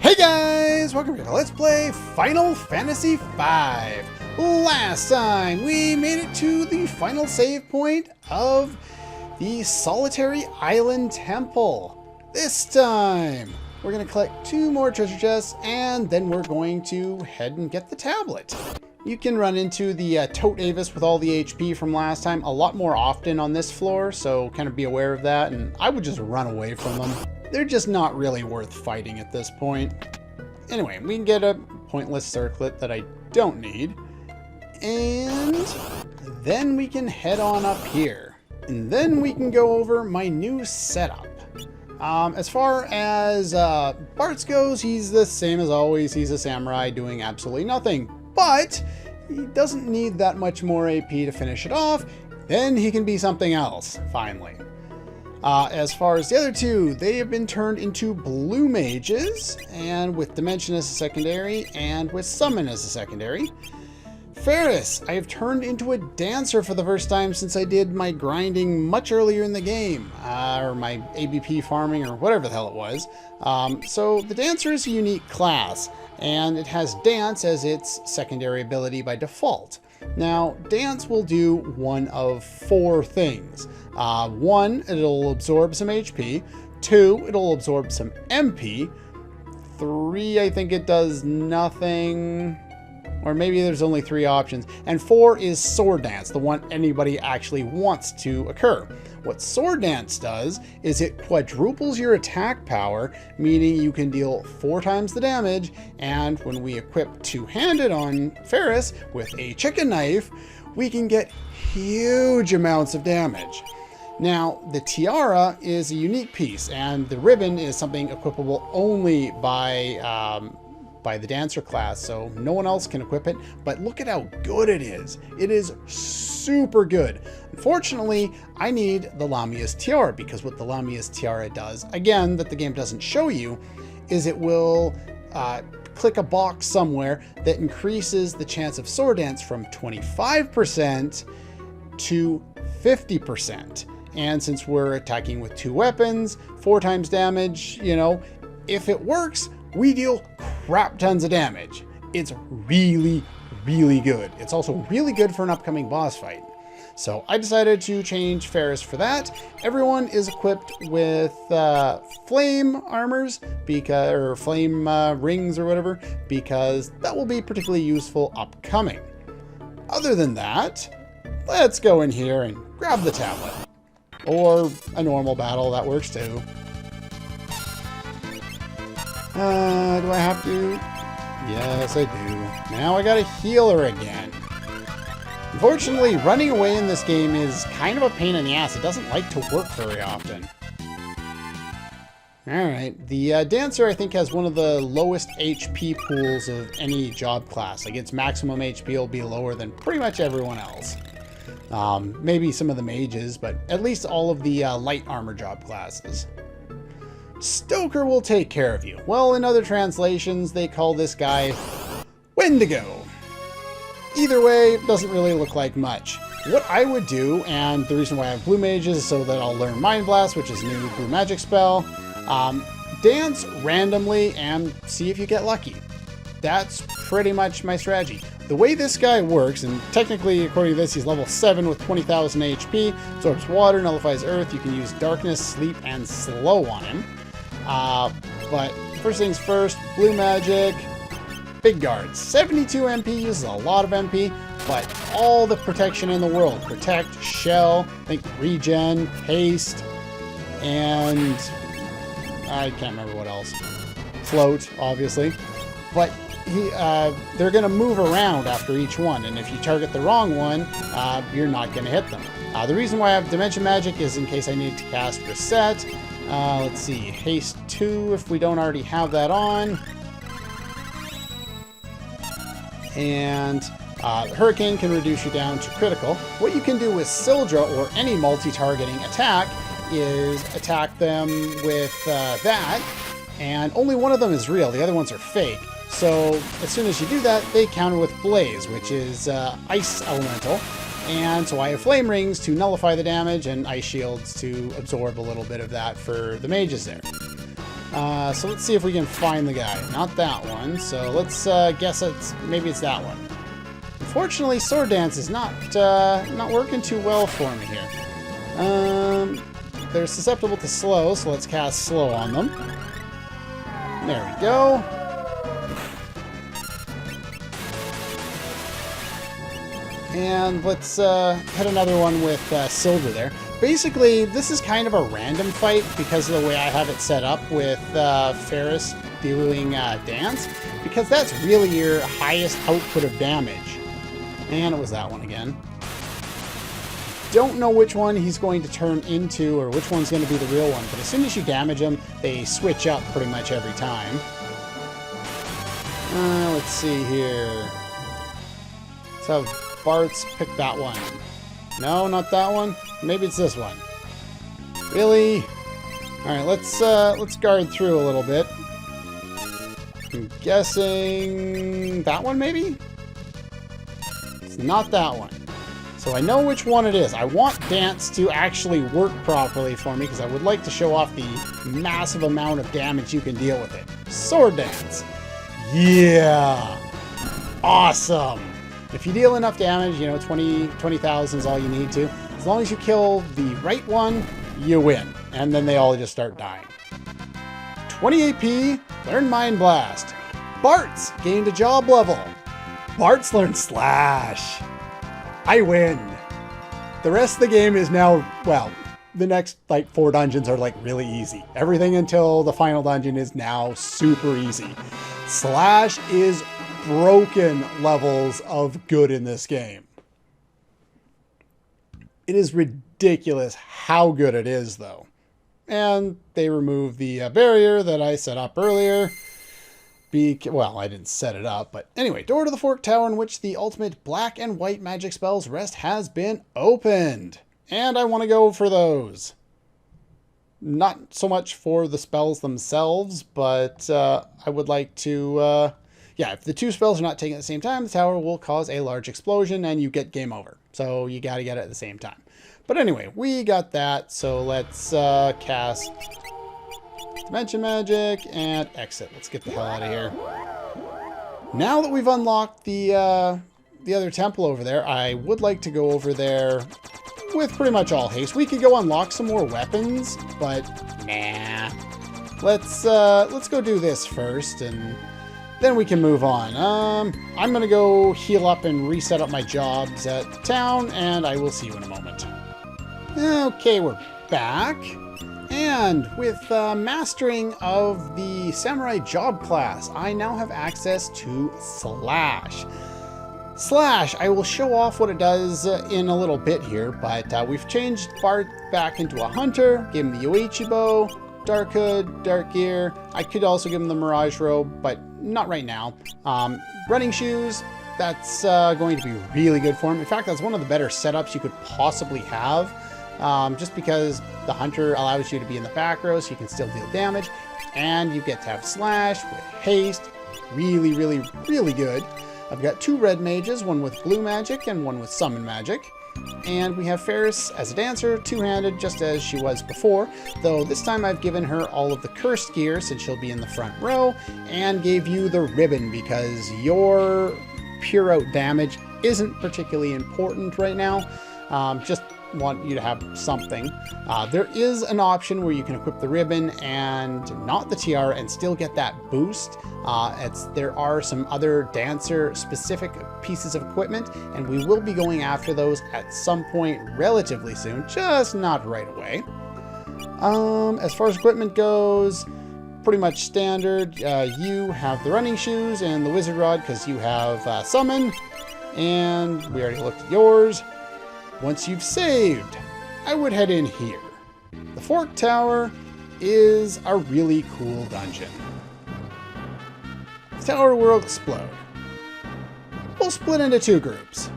Hey guys! Welcome to Let's Play Final Fantasy V. Last time we made it to the final save point of the Solitary Island Temple. This time we're going to collect 2 more treasure chests and then we're going to head and get the tablet. You can run into the Tote Avis with all the HP from last time a lot more often on this floor, so kind of be aware of that, and I would just run away from them. They're just not really worth fighting at this point. Anyway, we can get a pointless circlet that I don't need. And then we can head on up here. And then we can go over my new setup. As far as Bartz goes, he's the same as always. He's a samurai doing absolutely nothing. But he doesn't need that much more AP to finish it off. Then he can be something else, finally. As far as the other 2, they have been turned into blue mages, and with Dimension as a secondary, and with Summon as a secondary. Ferris, I have turned into a dancer for the first time since I did my grinding much earlier in the game, or my ABP farming, or whatever the hell it was. So the dancer is a unique class, and it has dance as its secondary ability by default. Now, dance will do one of 4 things. 1, it'll absorb some HP. 2, it'll absorb some MP. 3, I think it does nothing. Or maybe there's only 3 options. And 4 is sword dance, the one anybody actually wants to occur. What sword dance does is it quadruples your attack power, meaning you can deal 4 times the damage, and when we equip two-handed on Ferris with a chicken knife, we can get huge amounts of damage. Now, the tiara is a unique piece, and the ribbon is something equipable only by the dancer class, so no one else can equip it, but look at how good it is. It is super good. Unfortunately, I need the Lamia's tiara, because what the Lamia's tiara does, again, that the game doesn't show you, is it will click a box somewhere that increases the chance of sword dance from 25% to 50%. And since we're attacking with 2 weapons, 4 times damage, you know, if it works, we deal crap tons of damage. It's really, really good. It's also really good for an upcoming boss fight. So I decided to change Ferris for that. Everyone is equipped with flame armors, or flame rings or whatever, because that will be particularly useful upcoming. Other than that, let's go in here and grab the tablet. Or a normal battle, that works too. Do I have to? Yes, I do. Now I gotta heal her again. Unfortunately, running away in this game is kind of a pain in the ass. It doesn't like to work very often. Alright, the dancer I think has one of the lowest HP pools of any job class. Like its maximum HP will be lower than pretty much everyone else. Maybe some of the mages, but at least all of the light armor job classes. Stoker will take care of you. Well, in other translations, they call this guy Wendigo. Either way, it doesn't really look like much. What I would do, and the reason why I have blue mages is so that I'll learn Mind Blast, which is a new blue magic spell. Dance randomly and see if you get lucky. That's pretty much my strategy. The way this guy works, and technically according to this he's level 7 with 20,000 HP, absorbs water, nullifies earth, you can use darkness, sleep, and slow on him. But first things first, blue magic, big guard. 72 MP, uses a lot of MP, but all the protection in the world. Protect, shell, I think regen, haste, and I can't remember what else. Float, obviously. But they're going to move around after each one, and if you target the wrong one, you're not going to hit them. The reason why I have Dimension Magic is in case I need to cast Reset. Let's see, Haste 2 if we don't already have that on. And Hurricane can reduce you down to critical. What you can do with Sildra or any multi-targeting attack is attack them with that, and only one of them is real, the other ones are fake. So as soon as you do that, they counter with Blaze, which is Ice Elemental. And so I have Flame Rings to nullify the damage, and Ice Shields to absorb a little bit of that for the mages there. So let's see if we can find the guy. Not that one. So let's guess maybe it's that one. Unfortunately, sword dance is not working too well for me here. They're susceptible to slow, so let's cast slow on them. There we go. And let's hit another one with silver there. Basically, this is kind of a random fight because of the way I have it set up with Ferris doing dance, because that's really your highest output of damage. And it was that one again. Don't know which one he's going to turn into or which one's going to be the real one, but as soon as you damage them, they switch up pretty much every time. Let's see here. Let's have Bart's pick that one. No, not that one. Maybe it's this one. Really? All right, let's guard through a little bit. I'm guessing that one, maybe? It's not that one. So I know which one it is. I want dance to actually work properly for me because I would like to show off the massive amount of damage you can deal with it. Sword dance. Yeah. Awesome. If you deal enough damage, you know, 20,000 is all you need to. As long as you kill the right one, you win. And then they all just start dying. 20 AP, learn Mind Blast. Bart's gained a job level. Bart's learned Slash. I win. The rest of the game is now, well, the next like 4 dungeons are like really easy. Everything until the final dungeon is now super easy. Slash is broken levels of good in this game. It is ridiculous how good it is, though. And they remove the barrier that I set up earlier. Well, I didn't set it up, but anyway, door to the Fork Tower in which the ultimate black and white magic spells rest has been opened. And I want to go for those. Not so much for the spells themselves, but I would like to... yeah, if the 2 spells are not taken at the same time, the tower will cause a large explosion and you get game over. So you got to get it at the same time. But anyway, we got that. So let's cast Dimension Magic and exit. Let's get the hell out of here. Now that we've unlocked the other temple over there, I would like to go over there with pretty much all haste. We could go unlock some more weapons, but nah. Let's go do this first and then we can move on. I'm going to go heal up and reset up my jobs at town, and I will see you in a moment. Okay, we're back. And with mastering of the Samurai job class, I now have access to Slash. Slash, I will show off what it does in a little bit here, but we've changed Bart back into a hunter, gave him the Yoichi bow, dark hood, dark gear. I could also give him the Mirage robe, but not right now. Running shoes, that's going to be really good for him. In fact, that's one of the better setups you could possibly have, just because the hunter allows you to be in the back row so you can still deal damage, and you get to have Slash with haste. Really, really, really good. I've got 2 red mages, one with blue magic and one with summon magic. And we have Ferris as a dancer, 2-handed, just as she was before, though this time I've given her all of the cursed gear since she'll be in the front row, and gave you the ribbon because your pure out damage isn't particularly important right now. Just want you to have something. There is an option where you can equip the ribbon and not the tiara and still get that boost. There are some other dancer specific pieces of equipment, and we will be going after those at some point relatively soon, just not right away. As far as equipment goes, pretty much standard. You have the running shoes and the wizard rod because you have summon, and we already looked at yours. Once you've saved, I would head in here. The Fork Tower is a really cool dungeon. The tower will explode. We'll split into 2 groups.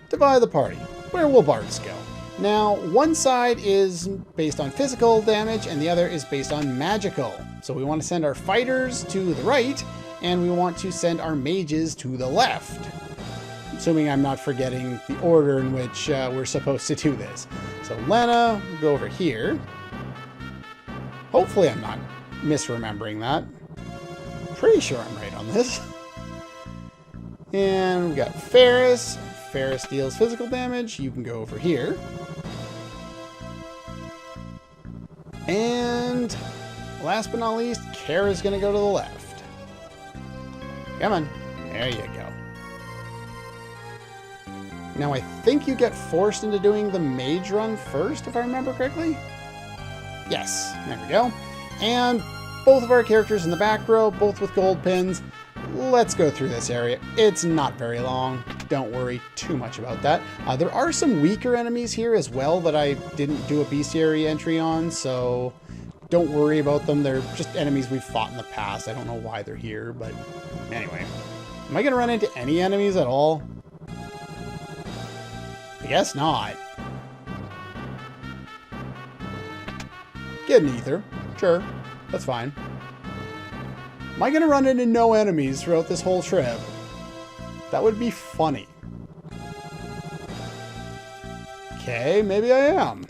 Divide the party. Where will Bards go? Now, one side is based on physical damage and the other is based on magical. So we want to send our fighters to the right and we want to send our mages to the left. Assuming I'm not forgetting the order in which we're supposed to do this. So Lena will go over here. Hopefully I'm not misremembering that. Pretty sure I'm right on this. And we've got Ferris. Ferris deals physical damage. You can go over here. And last but not least, Kara's going to go to the left. Come on. There you go. Now I think you get forced into doing the mage run first, if I remember correctly. Yes, there we go. And both of our characters in the back row, both with gold pins. Let's go through this area. It's not very long. Don't worry too much about that. There are some weaker enemies here as well that I didn't do a bestiary entry on, so don't worry about them. They're just enemies we've fought in the past. I don't know why they're here, but anyway. Am I going to run into any enemies at all? I guess not. Get an ether. Sure. That's fine. Am I going to run into no enemies throughout this whole trip? That would be funny. Okay, maybe I am.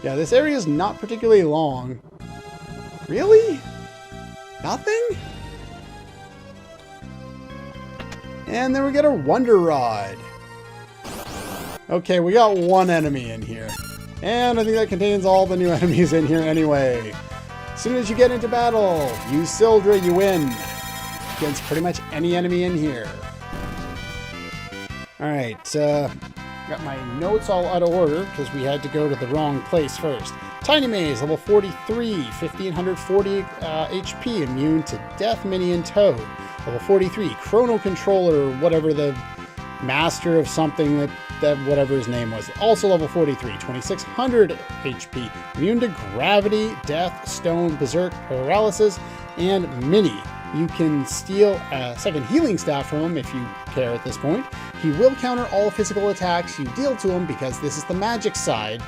Yeah, this area is not particularly long. Really? Nothing? And then we get a Wonder Rod. Okay, we got one enemy in here. And I think that contains all the new enemies in here anyway. As soon as you get into battle, use Sildra, you win. Against pretty much any enemy in here. Alright, got my notes all out of order because we had to go to the wrong place first. Tiny Maze, level 43, 1540 HP, immune to Death, Minion Toad. Level 43, Chrono Controller, whatever the master of something that whatever his name was. Also level 43, 2600 HP, immune to Gravity, Death, Stone, Berserk, Paralysis, and Mini. You can steal a second healing staff from him if you care at this point. He will counter all physical attacks you deal to him because this is the magic side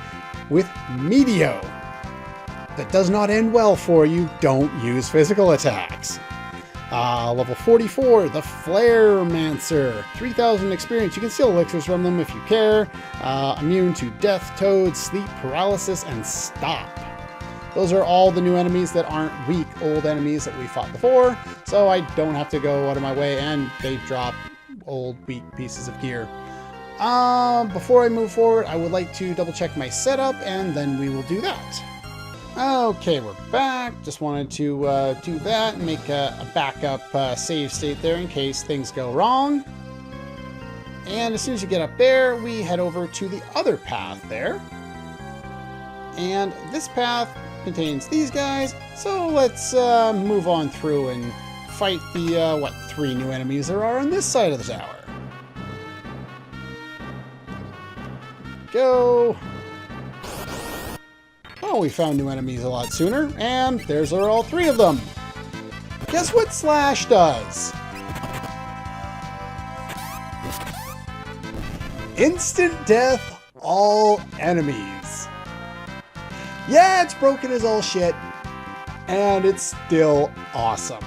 with Meteo. That does not end well for you. Don't use physical attacks. Level 44, the Flare-Mancer. 3000 experience. You can steal elixirs from them if you care. Immune to Death, Toad, Sleep, Paralysis, and Stop. Those are all the new enemies that aren't weak old enemies that we fought before, so I don't have to go out of my way, and they drop old weak pieces of gear. Before I move forward, I would like to double check my setup, and then we will do that. Okay, we're back. Just wanted to do that and make a backup save state there in case things go wrong. And as soon as you get up there, we head over to the other path there. And this path contains these guys, so let's move on through and fight the, 3 new enemies there are on this side of the tower. Go! Oh, we found new enemies a lot sooner, and there's all 3 of them. Guess what Slash does? Instant death all enemies. Yeah, it's broken as all shit, and it's still awesome.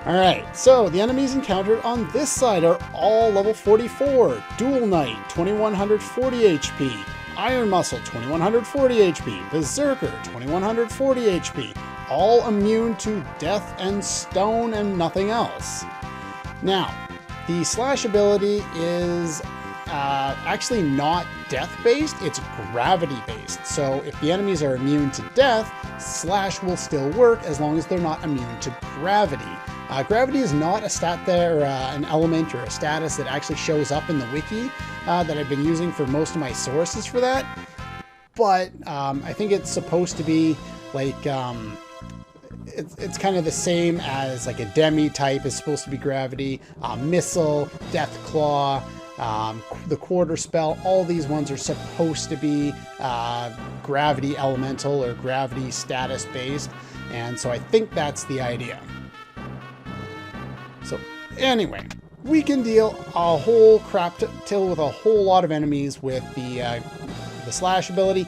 Alright, so the enemies encountered on this side are all level 44. Dual Knight, 2140 HP. Iron Muscle, 2140 HP. Berserker, 2140 HP. All immune to Death and Stone and nothing else. Now, the Slash ability is actually not death-based, it's gravity-based. So if the enemies are immune to death, Slash will still work as long as they're not immune to gravity. Gravity is not a stat there, an element or a status that actually shows up in the wiki that I've been using for most of my sources for that. But I think it's supposed to be like, it's kind of the same as like a Demi type is supposed to be gravity, Missile, Death Claw, the Quarter Spell, all these ones are supposed to be gravity elemental or gravity status based. And so I think that's the idea. So anyway, we can deal a whole crap till with a whole lot of enemies with the Slash ability.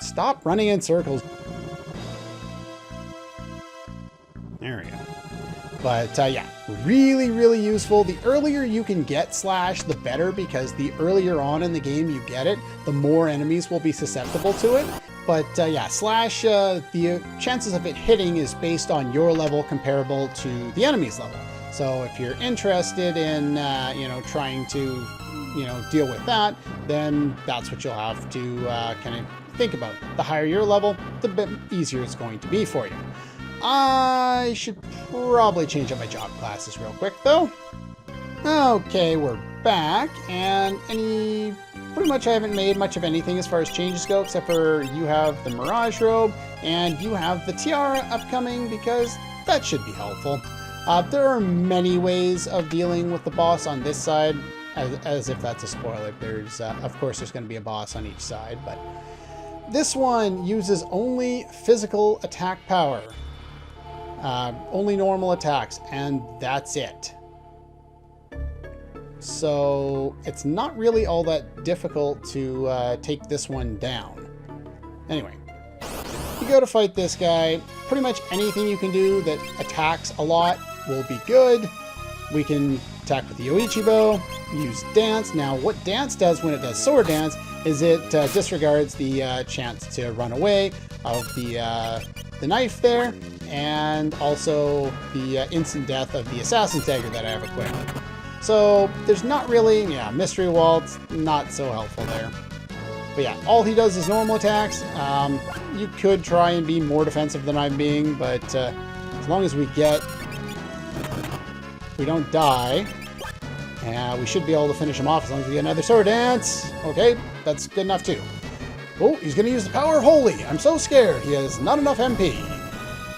Stop running in circles. There we go. But yeah, really, really useful. The earlier you can get Slash, the better, because the earlier on in the game you get it, the more enemies will be susceptible to it. But yeah, slash, the chances of it hitting is based on your level comparable to the enemy's level. So if you're interested in, you know, trying to, you know, deal with that, then that's what you'll have to kind of think about. The higher your level, the bit easier it's going to be for you. I should probably change up my job classes real quick, though. Okay, we're back, and pretty much I haven't made much of anything as far as changes go, except for you have the Mirage Robe, and you have the Tiara upcoming, because that should be helpful. There are many ways of dealing with the boss on this side, as if that's a spoiler. There's, of course, there's going to be a boss on each side, but this one uses only physical attack power. Only normal attacks, and that's it. So it's not really all that difficult to take this one down. Anyway, you go to fight this guy. Pretty much anything you can do that attacks a lot will be good. We can attack with the Yoichi bow, use dance. Now what dance does when it does sword dance is it disregards the chance to run away of the knife there, and also the instant death of the assassin's dagger that I have equipped. So there's not really, yeah, Mystery Waltz, not so helpful there. But yeah, all he does is normal attacks. You could try and be more defensive than I'm being, but as long as we don't die, we should be able to finish him off as long as we get another sword dance. Okay, that's good enough too. Oh, he's going to use the power of Holy. I'm so scared. He has not enough MP.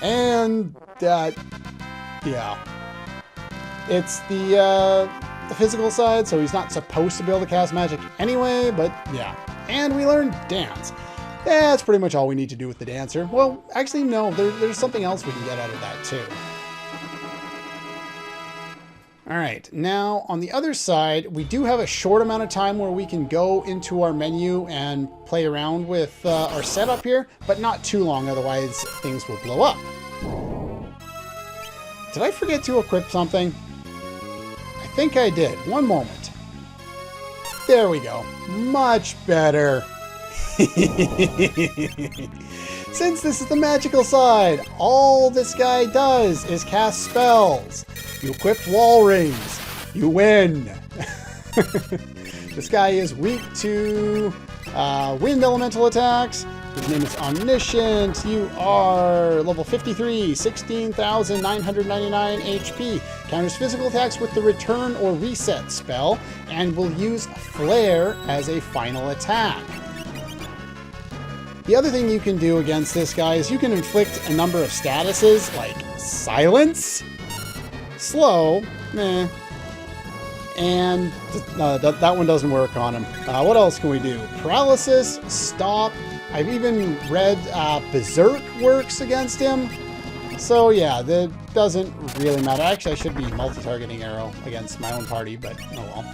And that, yeah. It's the physical side, so he's not supposed to be able to cast magic anyway, but yeah. And we learned dance. That's pretty much all we need to do with the dancer. Well, actually, no, there's something else we can get out of that, too. Alright, now on the other side, we do have a short amount of time where we can go into our menu and play around with our setup here, but not too long, otherwise things will blow up. Did I forget to equip something? I think I did. One moment. There we go. Much better. Since this is the magical side, all this guy does is cast spells. You equip wall rings. You win. This guy is weak to wind elemental attacks. His name is Omniscient. You are level 53, 16,999 HP. Counters physical attacks with the Return or Reset spell, and will use Flare as a final attack. The other thing you can do against this guy is you can inflict a number of statuses like Silence, Slow, meh, and that one doesn't work on him. What else can we do? Paralysis, Stop. I've even read Berserk works against him. So yeah, that doesn't really matter. Actually, I should be multi-targeting arrow against my own party, but oh well.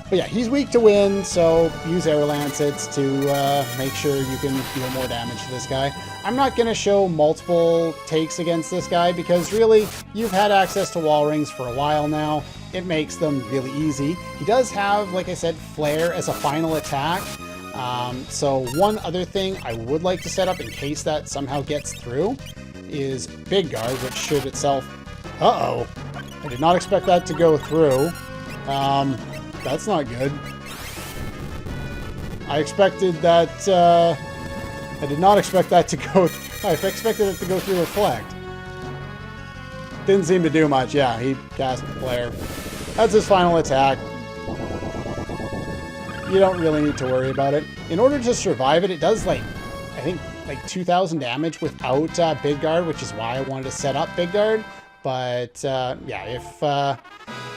But yeah, he's weak to wind, so use Air Lancets to make sure you can deal more damage to this guy. I'm not going to show multiple takes against this guy because really, you've had access to wall rings for a while now. It makes them really easy. He does have, like I said, Flare as a final attack. So one other thing I would like to set up in case that somehow gets through is Big Guard, which should itself... Uh-oh. I did not expect that to go through. That's not good. I expected that, I did not expect that to go... I expected it to go through Reflect. Didn't seem to do much. Yeah, he cast Flare. That's his final attack. You don't really need to worry about it. In order to survive it, it does, like, I think, like 2,000 damage without Big Guard, which is why I wanted to set up Big Guard. But, yeah,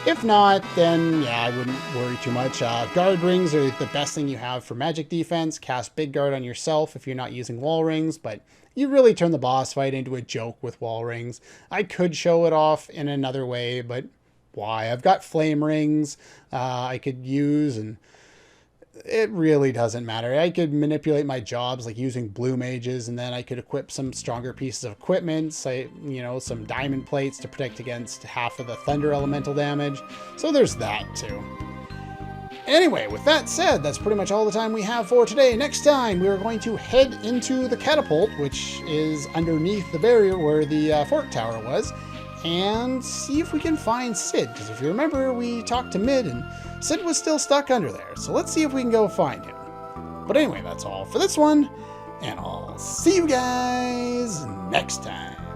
if not, then, yeah, I wouldn't worry too much. Guard rings are the best thing you have for magic defense. Cast Big Guard on yourself if you're not using wall rings, but you really turn the boss fight into a joke with wall rings. I could show it off in another way, but why? I've got flame rings I could use, and it really doesn't matter. I could manipulate my jobs like using blue mages, and then I could equip some stronger pieces of equipment, say, you know, some diamond plates to protect against half of the thunder elemental damage. So there's that too. Anyway, with that said, that's pretty much all the time we have for today. Next time, we are going to head into the catapult, which is underneath the barrier where the fork tower was, and see if we can find Sid. Because if you remember, we talked to Mid, and Sid was still stuck under there. So let's see if we can go find him. But anyway, that's all for this one, and I'll see you guys next time.